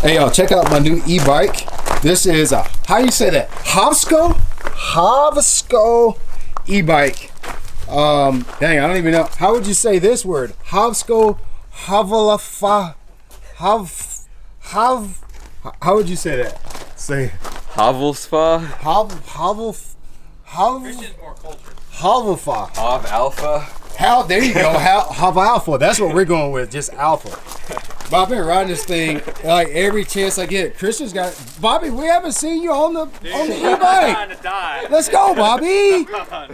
Hey y'all, check out my new e-bike. This is a, how you say that? Hovsko e-bike. Dang, I don't even know. How would you say this word? Hovsko, Havalafa, how would you say that? Say Havelsfa. Christian's more cultured. Havalfa. Hav Alpha. There you go. Hav Alpha. That's what we're going with. Just Alpha. But I've been riding this thing like every chance I get. Christian's got Bobby. We haven't seen you on the e-bike. Trying to die. Let's go, Bobby.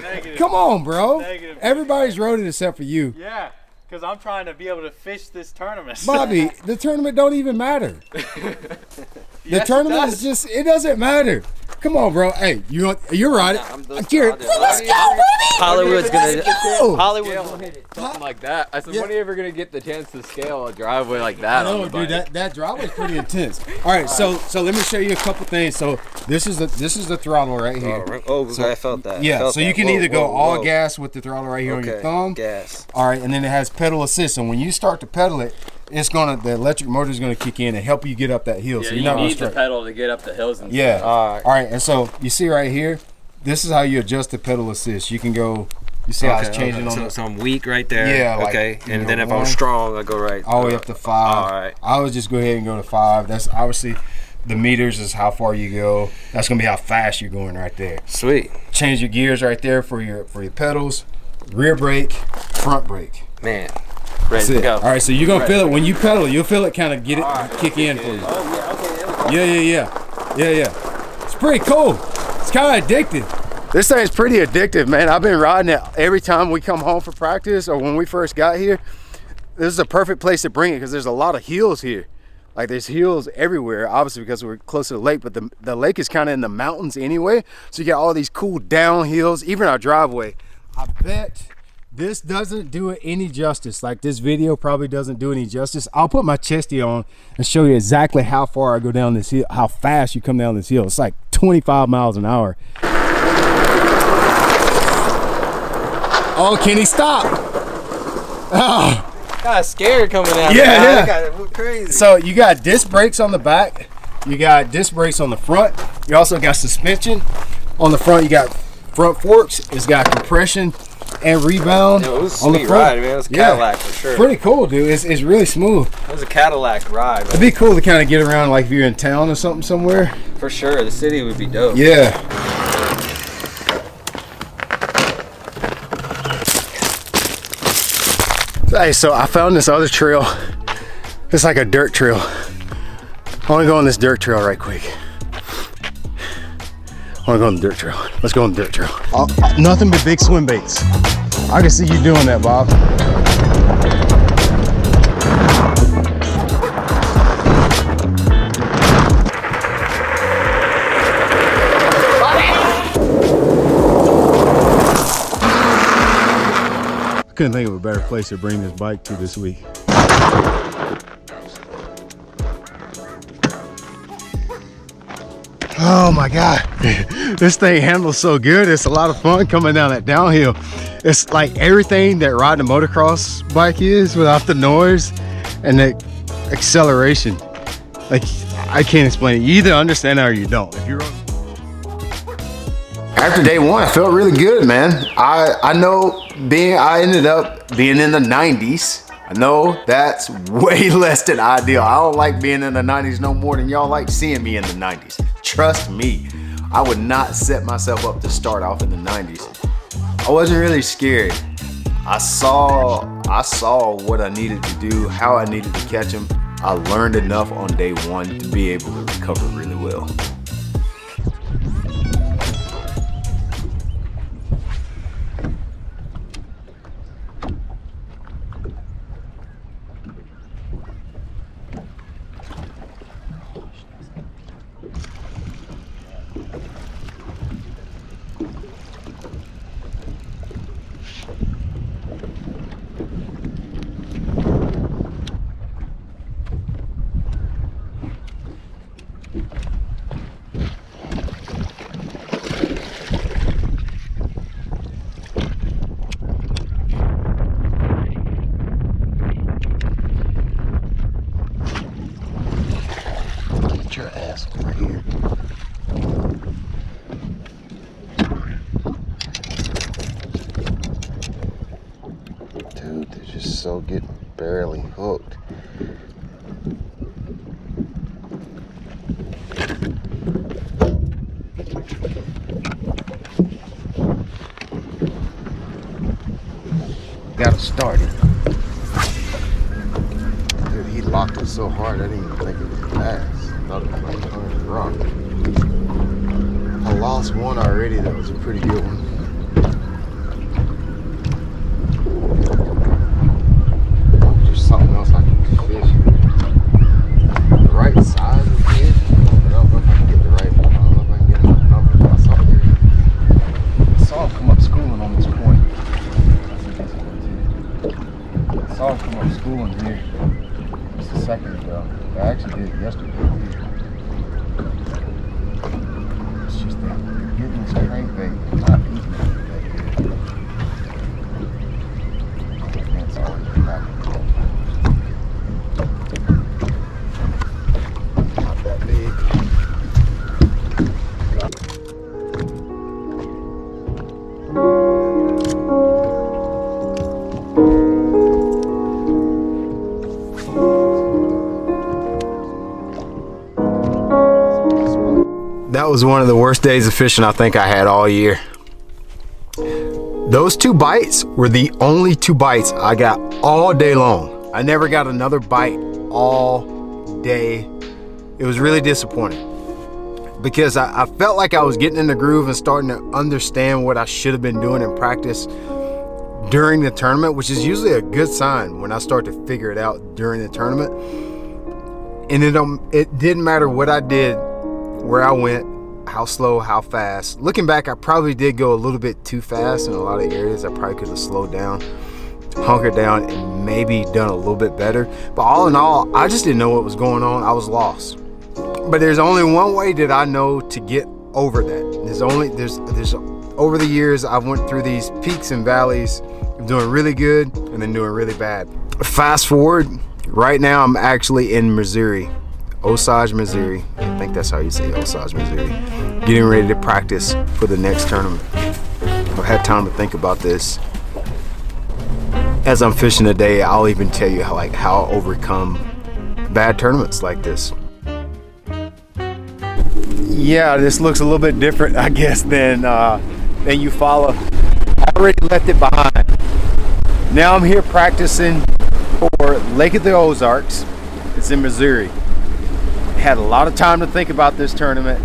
Negative. Come on, bro. Negative. Everybody's rode it except for you. Yeah, because I'm trying to be able to fish this tournament. Bobby, the tournament don't even matter. The tournament is just, it doesn't matter. Come on, bro. Hey, you're right. Let's go, baby. Hollywood's gonna Go. hit it. Something like that. I said, when are you ever gonna get the chance to scale a driveway like that? I know, dude. That driveway's pretty intense. All right, so let me show you a couple things. So this is the throttle right here. Oh, I felt that. Yeah, so you can either go all gas with the throttle right here on your thumb. Gas. All right, and then it has pedal assist. And when you start to pedal it, the electric motor is gonna kick in and help you get up that hill. Yeah, so you're not you need the pedal to get up the hills and stuff. stuff. All right, and so you see right here, this is how you adjust the pedal assist. You can go. You see how it's changing on so I'm weak right there. Yeah. Okay. And then if I'm strong, I go right all the way up to 5. All right. I would just go ahead and go to 5. That's obviously the meters is how far you go. That's gonna be how fast you're going right there. Sweet. Change your gears right there for your pedals. Rear brake, front brake. Man. That's Ready to it. go. All right, so you're gonna feel it when you pedal. You'll feel it kind of kick in for you. Oh yeah. Okay. Yeah. It's pretty cool. It's kind of addictive. This thing's pretty addictive, man. I've been riding it every time we come home for practice or when we first got here. This is a perfect place to bring it because there's a lot of hills here. Like there's hills everywhere, obviously because we're close to the lake, but the lake is kind of in the mountains anyway. So you got all these cool down hills, even our driveway. I bet this doesn't do it any justice. Like this video probably doesn't do any justice. I'll put my chesty on and show you exactly how far I go down this hill, how fast you come down this hill. It's like 25 miles an hour. Oh, can he stop? Oh. Got scared coming out. Yeah. Got crazy. So you got disc brakes on the back. You got disc brakes on the front. You also got suspension. On the front, you got front forks. It's got compression and rebound. Yo, it was a on the sweet front. ride, man. It was a Cadillac for sure. Pretty cool, dude. It's really smooth. It was a Cadillac ride. It'd be cool to kind of get around, like if you're in town or something somewhere. For sure, the city would be dope. Yeah. Hey, so I found this other trail. It's like a dirt trail. I want to go on this dirt trail right quick. I want to go on the dirt trail. Let's go on the dirt trail. Nothing but big swim baits. I can see you doing that, Bob. I couldn't think of a better place to bring this bike to this week. Oh my God, this thing handles so good. It's a lot of fun coming down that downhill. It's like everything that riding a motocross bike is without the noise and the acceleration. Like, I can't explain it. You either understand it or you don't. If you're after day one, I felt really good, man. I know I ended up being in the 90s. I know that's way less than ideal. I don't like being in the 90s no more than y'all like seeing me in the 90s. Trust me, I would not set myself up to start off in the 90s. I wasn't really scared. I saw what I needed to do, how I needed to catch them. I learned enough on day one to be able to recover really well. bass right here. Dude, they're just so getting barely hooked. Got it started. Dude, he locked it so hard I didn't even think it was a bass. I thought it was like under the rock. I lost one already that was a pretty good one. Just something else I can fish. The right size of fish. I don't know if I can get the right. I don't know if I can get enough numbers. I saw him come up schooling on this point. I saw him come up schooling here just a second ago. I actually did it yesterday here. It's just that getting this crankbait and not eating it that good. That's always been happening. Not that big. That was one of the worst days of fishing I think I had all year. Those 2 bites were the only 2 bites I got all day long. I never got another bite all day. It was really disappointing because I felt like I was getting in the groove and starting to understand what I should have been doing in practice during the tournament, which is usually a good sign when I start to figure it out during the tournament. And it didn't matter what I did, where I went, how slow, how fast. Looking back, I probably did go a little bit too fast in a lot of areas. I probably could have slowed down, hunkered down, and maybe done a little bit better. But all in all, I just didn't know what was going on. I was lost. But there's only one way that I know to get over that. There's over the years, I've went through these peaks and valleys of doing really good and then doing really bad. Fast forward, right now I'm actually in Missouri. Osage, Missouri. I think that's how you say Osage, Missouri. Getting ready to practice for the next tournament. I've had time to think about this. As I'm fishing today, I'll even tell you how I overcome bad tournaments like this. Yeah, this looks a little bit different, I guess, than you follow. I already left it behind. Now I'm here practicing for Lake of the Ozarks. It's in Missouri. Had a lot of time to think about this tournament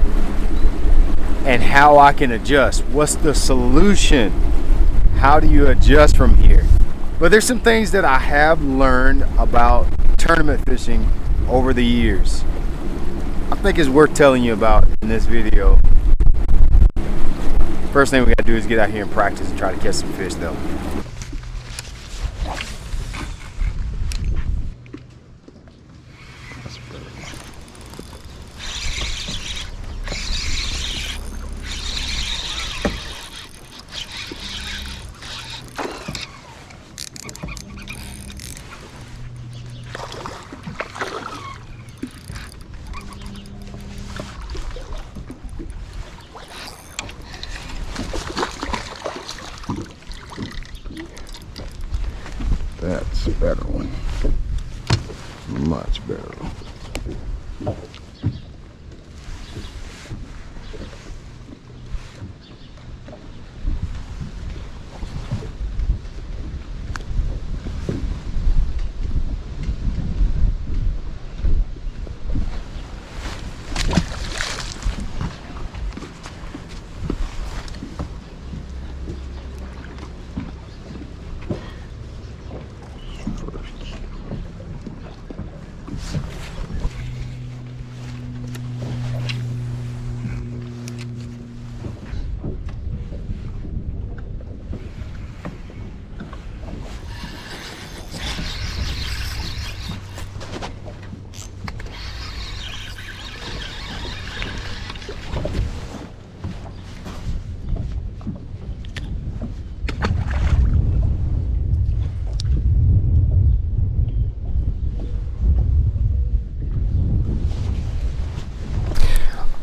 and how I can adjust. What's the solution? How do you adjust from here? But there's some things that I have learned about tournament fishing over the years. I think it's worth telling you about in this video. First thing we gotta do is get out here and practice and try to catch some fish though. That's a better one. Much better one.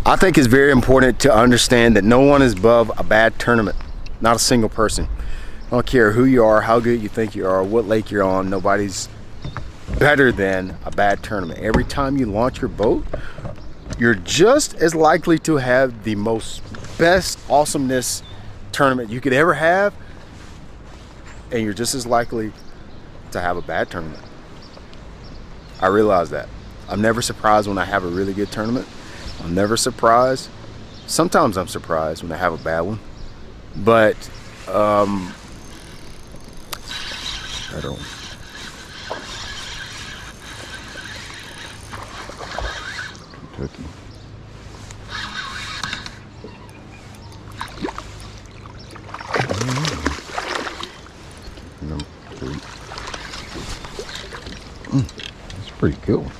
I think it's very important to understand that no one is above a bad tournament. Not a single person. I don't care who you are, how good you think you are, what lake you're on. Nobody's better than a bad tournament. Every time you launch your boat, you're just as likely to have the most best awesomeness tournament you could ever have, and you're just as likely to have a bad tournament. I realize that. I'm never surprised when I have a really good tournament. I'm never surprised. Sometimes I'm surprised when I have a bad one. But, I don't. Kentucky. Number 3. That's a pretty good one.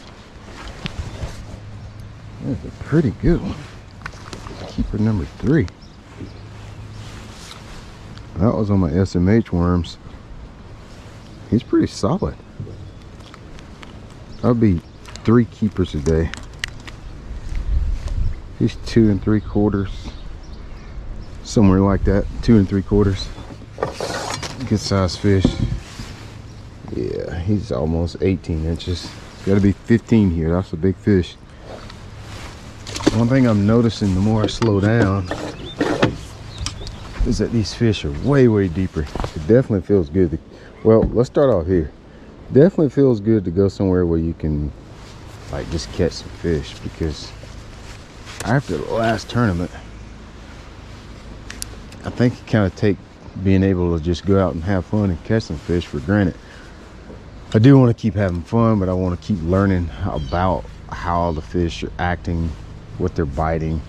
That's a pretty good one. Keeper number 3. That was on my SMH worms. He's pretty solid. That'll be 3 keepers a day. He's 2 3/4. Somewhere like that. 2 3/4. Good size fish. Yeah, he's almost 18 inches. Gotta be 15 here. That's a big fish. One thing I'm noticing the more I slow down is that these fish are way deeper. It definitely feels good. Well, let's start off here. Definitely feels good to go somewhere where you can like just catch some fish, because after the last tournament, I think you kind of take being able to just go out and have fun and catch some fish for granted. I do want to keep having fun, but I want to keep learning about how the fish are acting, what they're biting.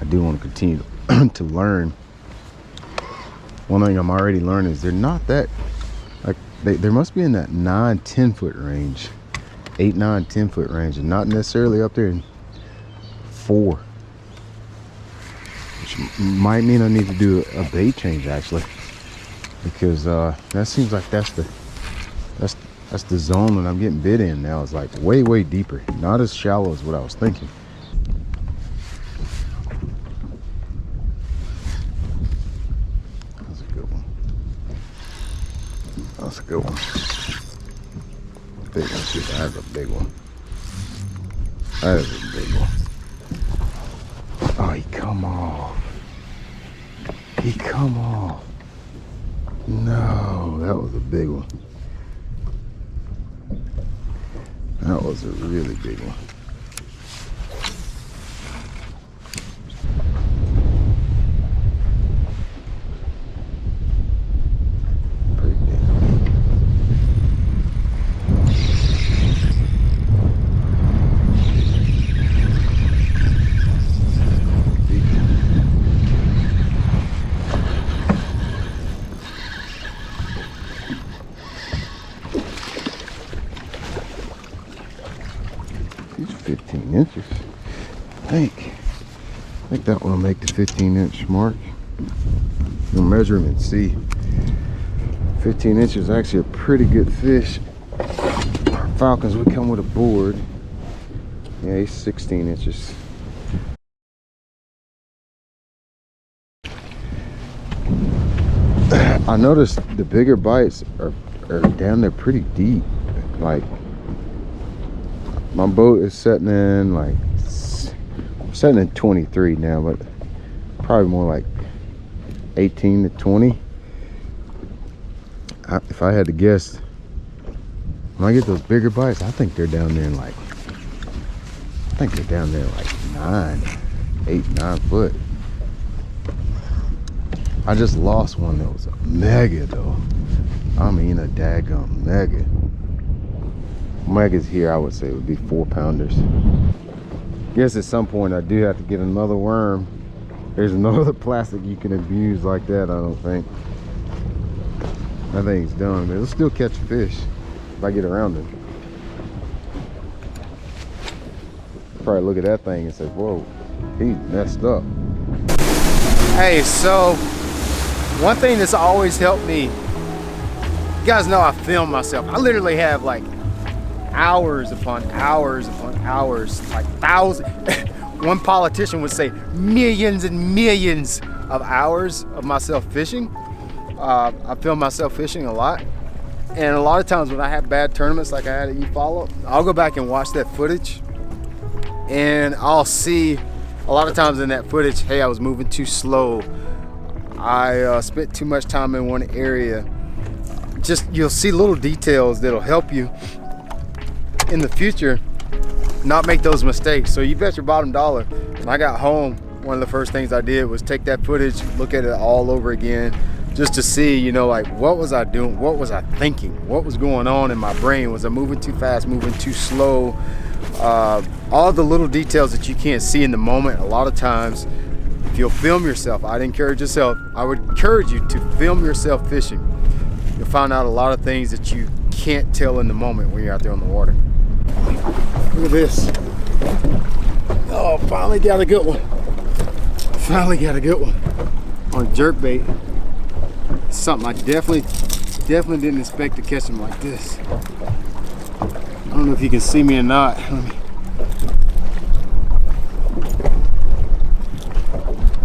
I do want to continue to learn. One thing I'm already learning is they're not that, like, there must be in that 9-10 foot range, 8-9-10 foot range, and not necessarily up there in 4, which might mean I need to do a bait change actually, because that seems like that's the zone that I'm getting bit in now. It's like way deeper, not as shallow as what I was thinking. That's a good one. That's a good one. Big one too. That's a big one. That is a big one. Oh, he come off. He come off. No, that was a big one. That was a really big one. Pretty big. He's 15 inches. I think that one will make the 15-inch mark. We'll measure him and see. 15 inches is actually a pretty good fish. Our Falcons would come with a board. Yeah, he's 16 inches. I noticed the bigger bites are down there pretty deep. Like, my boat is setting in like, I'm setting in 23 now, but probably more like 18 to 20. If I had to guess, when I get those bigger bites, I think they're down there in like, like 8-9 foot. I just lost one that was a mega though. I mean a daggum mega. Megas here, I would say, would be 4-pounders. Guess at some point I do have to get another worm. There's no other plastic you can abuse like that, I don't think. That thing's done, but it'll still catch a fish if I get around it. Probably look at that thing and say, whoa, he's messed up. Hey, so one thing that's always helped me, you guys know I film myself. I literally have like hours upon hours upon hours, like thousands. one politician would say millions and millions of hours of myself fishing. I film myself fishing a lot. And a lot of times when I have bad tournaments like I had at E-Follow, I'll go back and watch that footage and I'll see a lot of times in that footage, hey, I was moving too slow. I spent too much time in one area. Just, you'll see little details that'll help you in the future not make those mistakes. So you bet your bottom dollar, when I got home, one of the first things I did was take that footage, look at it all over again, just to see, you know, like, what was I doing? What was I thinking? What was going on in my brain? Was I moving too fast, moving too slow? All the little details that you can't see in the moment. A lot of times, if you'll film yourself, I would encourage you to film yourself fishing. You'll find out a lot of things that you can't tell in the moment when you're out there on the water. Look at this. Oh, finally got a good one. Finally got a good one on jerkbait. Something I definitely didn't expect to catch him like this. I don't know if you can see me or not.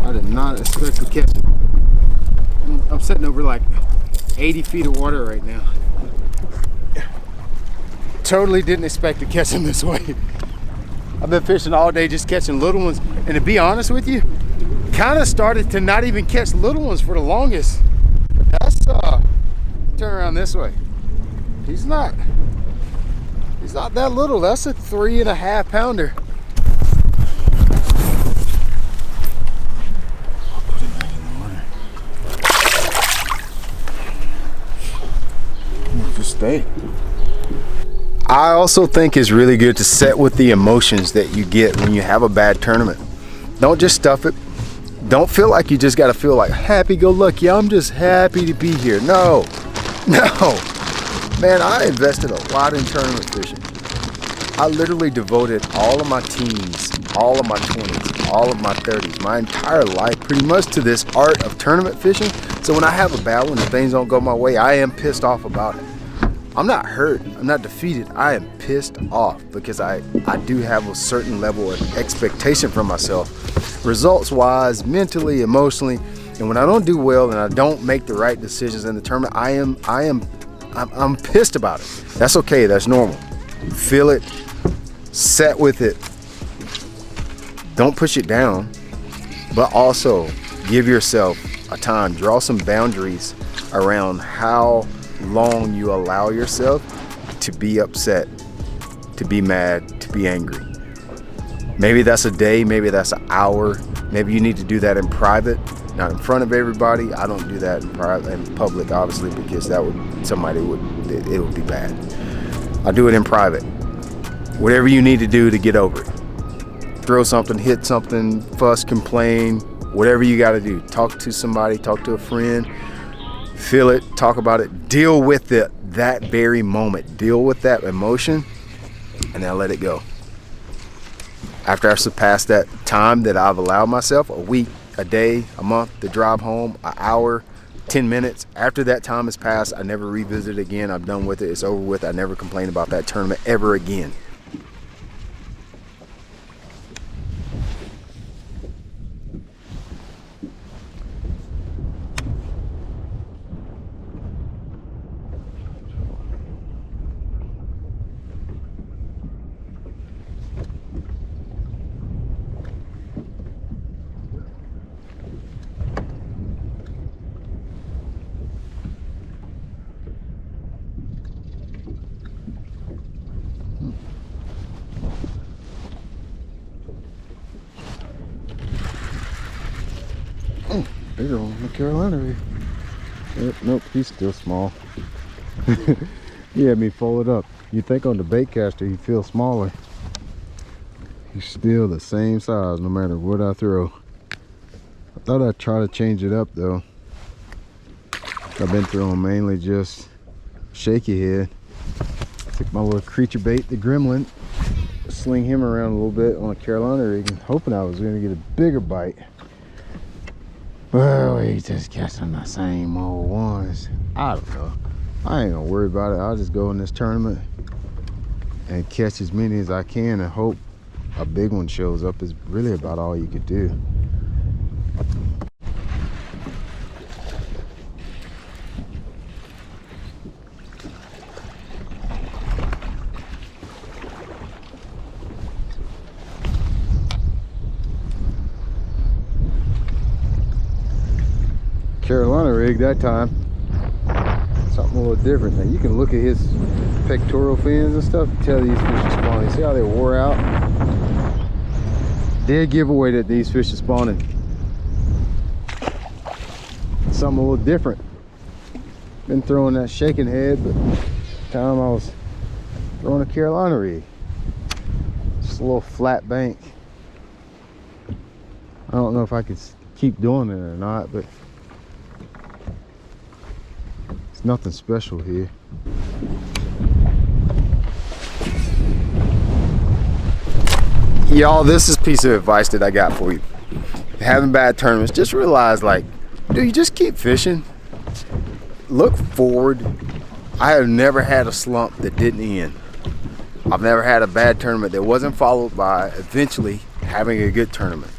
I did not expect to catch him. I'm sitting over like 80 feet of water right now. Totally didn't expect to catch him this way. I've been fishing all day just catching little ones, and to be honest with you, kind of started to not even catch little ones for the longest. That's turn around this way. He's not that little. That's a 3.5 pounder. I'll put it back in the water. Just stay. I also think it's really good to set with the emotions that you get when you have a bad tournament. Don't just stuff it. Don't feel like you just gotta feel like happy-go-lucky. I'm just happy to be here. No. Man, I invested a lot in tournament fishing. I literally devoted all of my teens, all of my 20s, all of my 30s, my entire life pretty much to this art of tournament fishing. So when I have a bad one and things don't go my way, I am pissed off about it. I'm not hurt, I'm not defeated, I am pissed off because I do have a certain level of expectation from myself, results wise, mentally, emotionally, and when I don't do well and I don't make the right decisions in the tournament, I'm pissed about it. That's okay, that's normal. Feel it, set with it, don't push it down, but also give yourself a time, draw some boundaries around how long you allow yourself to be upset, to be mad, to be angry. Maybe that's a day, maybe that's an hour, maybe you need to do that in private, not in front of everybody. I don't do that in public, obviously, because it would be bad. I do it in private. Whatever you need to do to get over it. Throw something, hit something, fuss, complain, whatever you got to do. Talk to somebody, talk to a friend. Feel it, talk about it, deal with it that very moment. Deal with that emotion and then let it go. After I surpass that time that I've allowed myself, a week, a day, a month, to drive home, an hour, 10 minutes, after that time has passed, I never revisit it again. I'm done with it, it's over with. I never complain about that tournament ever again. Bigger one in the Carolina reef. Yep, nope, he's still small. He had me fold it up. You think on the bait caster he feels smaller. He's still the same size no matter what I throw. I thought I'd try to change it up though. I've been throwing mainly just shaky head. Took my little creature bait, the gremlin, sling him around a little bit on a Carolina rig, hoping I was going to get a bigger bite. Well, we just catching the same old ones. I don't know. I ain't gonna worry about it. I'll just go in this tournament and catch as many as I can and hope a big one shows up is really about all you could do. Carolina rig that time. Something a little different. Now you can look at his pectoral fins and stuff and tell these fish are spawning. See how they wore out? Dead giveaway that these fish are spawning. Something a little different. Been throwing that shaking head, but time I was throwing a Carolina rig. Just a little flat bank. I don't know if I could keep doing it or not, but nothing special here. Y'all, this is a piece of advice that I got for you. Having bad tournaments, just realize, like, dude, you just keep fishing. Look forward. I have never had a slump that didn't end. I've never had a bad tournament that wasn't followed by eventually having a good tournament.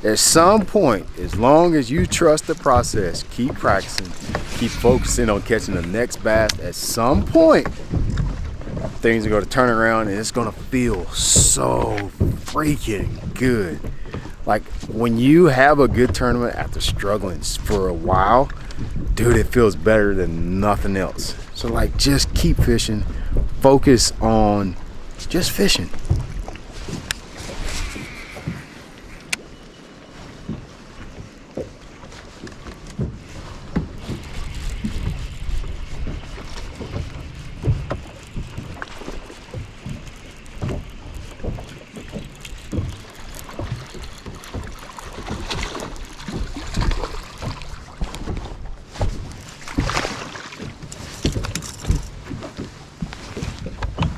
At some point, as long as you trust the process, keep practicing, keep focusing on catching the next bass, at some point, things are going to turn around and it's going to feel so freaking good. Like when you have a good tournament after struggling for a while, dude, it feels better than nothing else. So like, just keep fishing, focus on just fishing.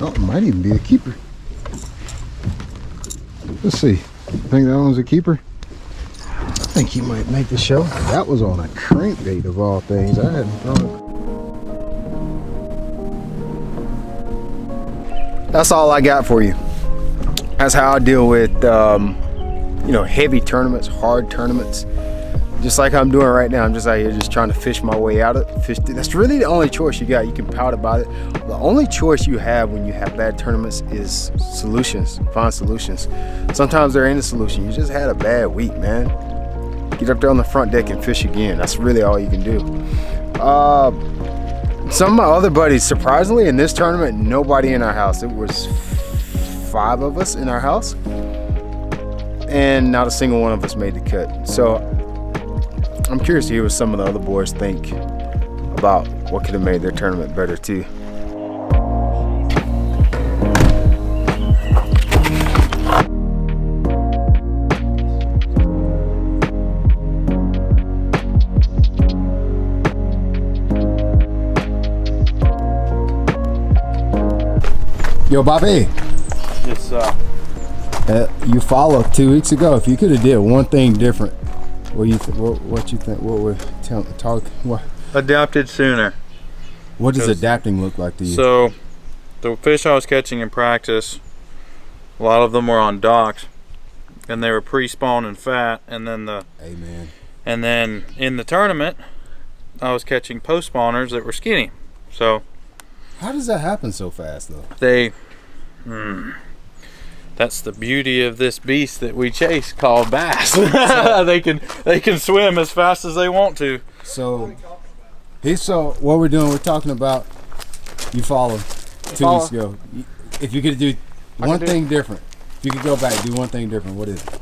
Oh, it might even be a keeper. Let's see. Think that one's a keeper? I think he might make the show. That was on a crankbait of all things. I hadn't thrown it. That's all I got for you. That's how I deal with, you know, heavy tournaments, hard tournaments. Just like I'm doing right now. I'm just out here just trying to fish my way out of it. That's really the only choice you got. You can pout about it. The only choice you have when you have bad tournaments is solutions. Find solutions. Sometimes there ain't a solution. You just had a bad week, man. Get up there on the front deck and fish again. That's really all you can do. Some of my other buddies, surprisingly, in this tournament, nobody in our house. It was 5 of us in our house, and not a single one of us made the cut. So I'm curious to hear what some of the other boys think about what could have made their tournament better too. Yo, Bobby. Yes, You followed 2 weeks ago. If you could have did one thing different, what you think? What would talk? What? adapted sooner. What does adapting look like to you? So, the fish I was catching in practice, a lot of them were on docks, and they were pre-spawning fat, and then Amen. And then in the tournament, I was catching post-spawners that were skinny. So, how does that happen so fast, though? That's the beauty of this beast that we chase called bass. they can swim as fast as they want to. So what we're doing, we're talking about you follow 2 weeks ago. If you could do one thing different, if you could go back, do one thing different, what is it?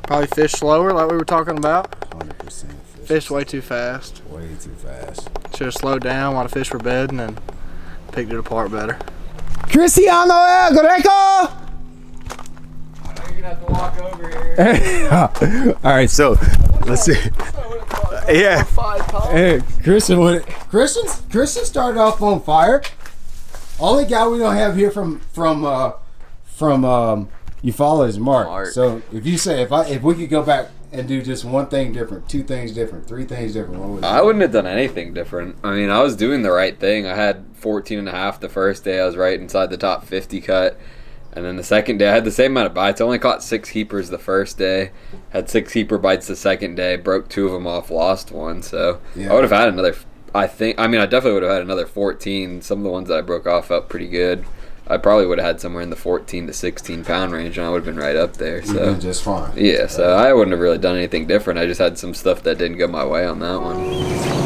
Probably fish slower, like we were talking about. 100% Fish way too fast. Way too fast. Should have slowed down while the fish were bedding and picked it apart better. Cristiano El Greco! You're gonna have to walk over here. All right, so let's see. Yeah. Hey, Christian started off on fire. Only guy we don't have here from you follow is Mark. So if you say if we could go back and do just one thing different, 2 things different, 3 things different, what would it be? I wouldn't have done anything different. I mean, I was doing the right thing. I had 14.5 the first day. I was right inside the top 50 cut. And then the second day, I had the same amount of bites. I only caught 6 keepers the first day. Had 6 keeper bites the second day. Broke 2 of them off, lost 1. So I would have had another, I definitely would have had another 14. Some of the ones that I broke off felt pretty good. I probably would have had somewhere in the 14 to 16 pound range, and I would have been right up there. So just fine. Yeah, so I wouldn't have really done anything different. I just had some stuff that didn't go my way on that one.